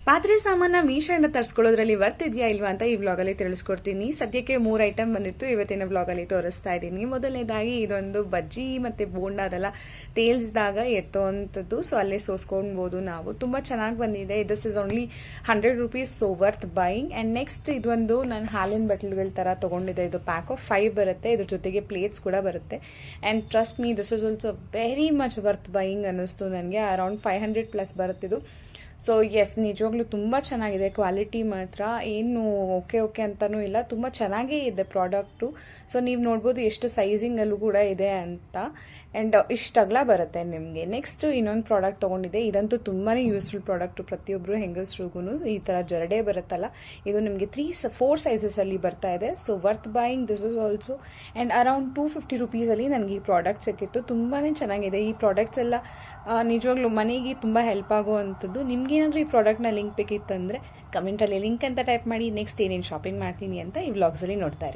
ಪಾತ್ರೆ ಸಾಮಾನ ಮೀಶೋಯಿಂದ ತರಿಸ್ಕೊಳ್ಳೋದ್ರಲ್ಲಿ ವರ್ತ್ ಇದೆಯಾ ಇಲ್ವಾ ಅಂತ ಈ ವ್ಲಾಗಲ್ಲಿ ತಿಳಿಸ್ಕೊಡ್ತೀನಿ. ಸದ್ಯಕ್ಕೆ 3 ಐಟಮ್ ಬಂದಿತ್ತು, ಇವತ್ತಿನ ವ್ಲಾಗಲ್ಲಿ ತೋರಿಸ್ತಾ ಇದ್ದೀನಿ. ಮೊದಲನೇದಾಗಿ ಇದೊಂದು ಬಜ್ಜಿ ಮತ್ತು ಬೋಂಡ ಅದೆಲ್ಲ ತೇಲ್ಸಿದಾಗ ಎತ್ತೋವಂಥದ್ದು, ಸೊ ಅಲ್ಲೇ ಸೋಸ್ಕೊಳ್ಬೋದು ನಾವು. ತುಂಬ ಚೆನ್ನಾಗಿ ಬಂದಿದೆ. This is only 100 rupees, so worth buying. And next ಇದೊಂದು ನಾನು ಹಾಲಿನ ಬಟ್ಲುಗಳ ಥರ ತೊಗೊಂಡಿದ್ದೆ. ಇದು ಪ್ಯಾಕ್ ಆಫ್ 5 ಬರುತ್ತೆ, ಇದ್ರ ಜೊತೆಗೆ ಪ್ಲೇಟ್ಸ್ ಕೂಡ ಬರುತ್ತೆ. And trust me, this is also very much worth buying ಅನ್ನಿಸ್ತು ನನಗೆ. ಅರೌಂಡ್ 500+ ಬರುತ್ತಿದ್ದು. ಸೊ ಎಸ್, ನಿಜವಾಗ್ಲೂ ತುಂಬ ಚೆನ್ನಾಗಿದೆ. ಕ್ವಾಲಿಟಿ ಮಾತ್ರ ಏನು ಓಕೆ ಅಂತಲೂ ಇಲ್ಲ, ತುಂಬ ಚೆನ್ನಾಗೇ ಇದೆ ಪ್ರಾಡಕ್ಟು. ಸೊ ನೀವು ನೋಡ್ಬೋದು ಎಷ್ಟು ಸೈಜಿಂಗಲ್ಲೂ ಕೂಡ ಇದೆ ಅಂತ. ಆ್ಯಂಡ್ ಇಷ್ಟು ಅಗಲ ಬರುತ್ತೆ ನಿಮಗೆ. ನೆಕ್ಸ್ಟ್ ಇನ್ನೊಂದು ಪ್ರಾಡಕ್ಟ್ ತೊಗೊಂಡಿದ್ದೆ. ಇದಂತೂ ತುಂಬಾ ಯೂಸ್ಫುಲ್ ಪ್ರಾಡಕ್ಟು, ಪ್ರತಿಯೊಬ್ಬರು ಹೆಂಗಸ್ರಿಗೂ ಈ ಥರ ಜರಡೆ ಬರುತ್ತಲ್ಲ, ಇದು ನಿಮಗೆ 4 ಸೈಜಸಲ್ಲಿ ಬರ್ತಾ ಇದೆ. So worth buying this is also. And around 250 rupeesಲ್ಲಿ ನನಗೆ ಈ ಪ್ರಾಡಕ್ಟ್ ಸಿಕ್ಕಿತ್ತು. ತುಂಬಾ ಚೆನ್ನಾಗಿದೆ. ಈ ಪ್ರಾಡಕ್ಟ್ಸ್ ಎಲ್ಲ ನಿಜವಾಗ್ಲೂ ಮನೆಗೆ ತುಂಬ ಹೆಲ್ಪ್ ಆಗುವಂಥದ್ದು. ನಿಮ್ಗೇನಾದರೂ ಈ ಪ್ರಾಡಕ್ಟ್ನ ಲಿಂಕ್ ಬೇಕಿತ್ತಂದರೆ ಕಮೆಂಟಲ್ಲಿ ಲಿಂಕ್ ಅಂತ ಟೈಪ್ ಮಾಡಿ. ನೆಕ್ಸ್ಟ್ ಏನೇನು ಶಾಪಿಂಗ್ ಮಾಡ್ತೀನಿ ಅಂತ ಈ ವ್ಲಾಗ್ಸಲ್ಲಿ ನೋಡ್ತಾ ಇರಿ.